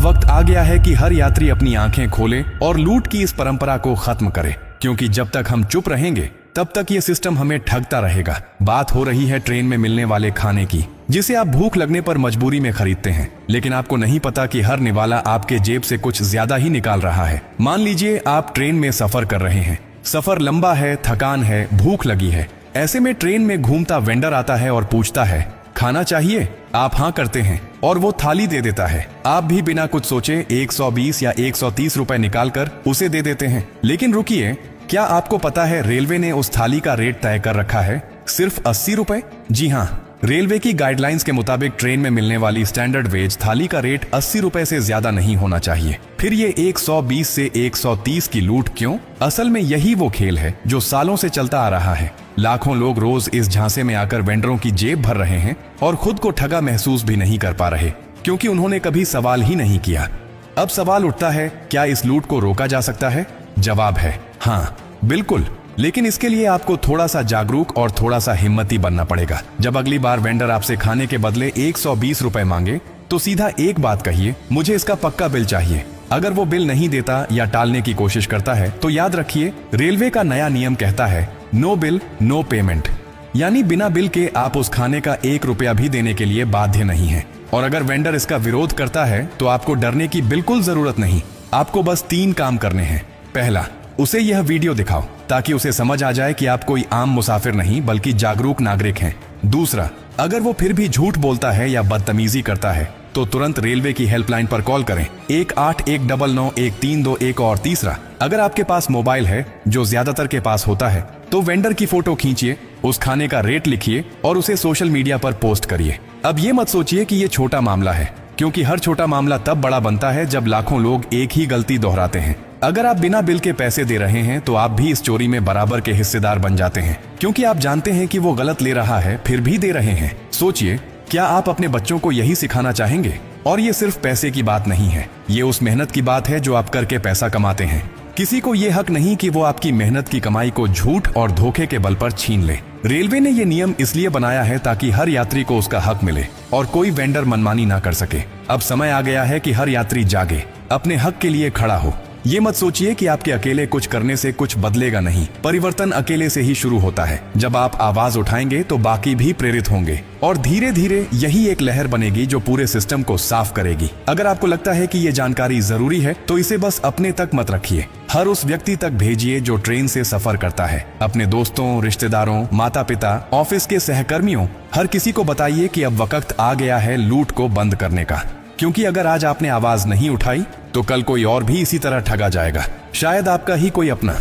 वक्त आ गया है कि हर यात्री अपनी आंखें खोले और लूट की इस परंपरा को खत्म करे, क्योंकि जब तक हम चुप रहेंगे तब तक ये सिस्टम हमें ठगता रहेगा। बात हो रही है ट्रेन में मिलने वाले खाने की, जिसे आप भूख लगने पर मजबूरी में खरीदते हैं, लेकिन आपको नहीं पता कि हर निवाला आपके जेब से कुछ ज्यादा ही निकाल रहा है। मान लीजिए आप ट्रेन में सफर कर रहे हैं, सफर लंबा है, थकान है, भूख लगी है। ऐसे में ट्रेन में घूमता वेंडर आता है और पूछता है, खाना चाहिए? आप हाँ करते हैं और वो थाली दे देता है। आप भी बिना कुछ सोचे 120 या 130 रुपए निकालकर उसे दे देते हैं। लेकिन रुकिए, क्या आपको पता है रेलवे ने उस थाली का रेट तय कर रखा है सिर्फ 80 रुपए? जी हाँ, रेलवे की गाइडलाइंस के मुताबिक ट्रेन में मिलने वाली स्टैंडर्ड वेज थाली का रेट 80 रुपए से ज्यादा नहीं होना चाहिए। फिर ये 120 से 130 की लूट क्यों? असल में यही वो खेल है जो सालों से चलता आ रहा है। लाखों लोग रोज इस झांसे में आकर वेंडरों की जेब भर रहे हैं और खुद को ठगा महसूस भी नहीं कर पा रहे, क्योंकि उन्होंने कभी सवाल ही नहीं किया। अब सवाल उठता है, क्या इस लूट को रोका जा सकता है? जवाब है हाँ, बिल्कुल। लेकिन इसके लिए आपको थोड़ा सा जागरूक और थोड़ा सा हिम्मती बनना पड़ेगा। जब अगली बार वेंडर आपसे खाने के बदले 120 रुपए मांगे तो सीधा एक बात कहिए, मुझे इसका पक्का बिल चाहिए। अगर वो बिल नहीं देता या टालने की कोशिश करता है तो याद रखिए, रेलवे का नया नियम कहता है नो बिल नो पेमेंट, यानी बिना बिल के आप उस खाने का 1 रुपया भी देने के लिए बाध्य नहीं है। और अगर वेंडर इसका विरोध करता है तो आपको डरने की बिल्कुल जरूरत नहीं। आपको बस 3 काम करने हैं। पहला, उसे यह वीडियो दिखाओ ताकि उसे समझ आ जाए कि आप कोई आम मुसाफिर नहीं बल्कि जागरूक नागरिक हैं। दूसरा, अगर वो फिर भी झूठ बोलता है या बदतमीजी करता है तो तुरंत रेलवे की हेल्पलाइन पर कॉल करें, 18199132। और तीसरा, अगर आपके पास मोबाइल है, जो ज्यादातर के पास होता है, तो वेंडर की फोटो खींचिए, उस खाने का रेट लिखिए और उसे सोशल मीडिया पर पोस्ट करिए। अब ये मत सोचिए कि ये छोटा मामला है, क्योंकि हर छोटा मामला तब बड़ा बनता है जब लाखों लोग एक ही गलती दोहराते हैं। अगर आप बिना बिल के पैसे दे रहे हैं तो आप भी इस चोरी में बराबर के हिस्सेदार बन जाते हैं, क्योंकि आप जानते हैं कि वो गलत ले रहा है फिर भी दे रहे हैं। सोचिए, क्या आप अपने बच्चों को यही सिखाना चाहेंगे? और ये सिर्फ पैसे की बात नहीं है, ये उस मेहनत की बात है जो आप करके पैसा कमाते हैं। किसी को ये हक नहीं कि वो आपकी मेहनत की कमाई को झूठ और धोखे के बल पर छीन ले। रेलवे ने ये नियम इसलिए बनाया है ताकि हर यात्री को उसका हक मिले और कोई वेंडर मनमानी ना कर सके। अब समय आ गया है कि हर यात्री जागे, अपने हक के लिए खड़ा हो। ये मत सोचिए कि आपके अकेले कुछ करने से कुछ बदलेगा नहीं। परिवर्तन अकेले से ही शुरू होता है। जब आप आवाज उठाएंगे तो बाकी भी प्रेरित होंगे और धीरे धीरे यही एक लहर बनेगी जो पूरे सिस्टम को साफ करेगी। अगर आपको लगता है कि ये जानकारी जरूरी है तो इसे बस अपने तक मत रखिए, हर उस व्यक्ति तक भेजिए जो ट्रेन से सफर करता है। अपने दोस्तों, रिश्तेदारों, माता पिता, ऑफिस के सहकर्मियों, हर किसी को बताइए कि अब वक्त आ गया है लूट को बंद करने का। क्योंकि अगर आज आपने आवाज नहीं उठाई तो कल कोई और भी इसी तरह ठगा जाएगा, शायद आपका ही कोई अपना।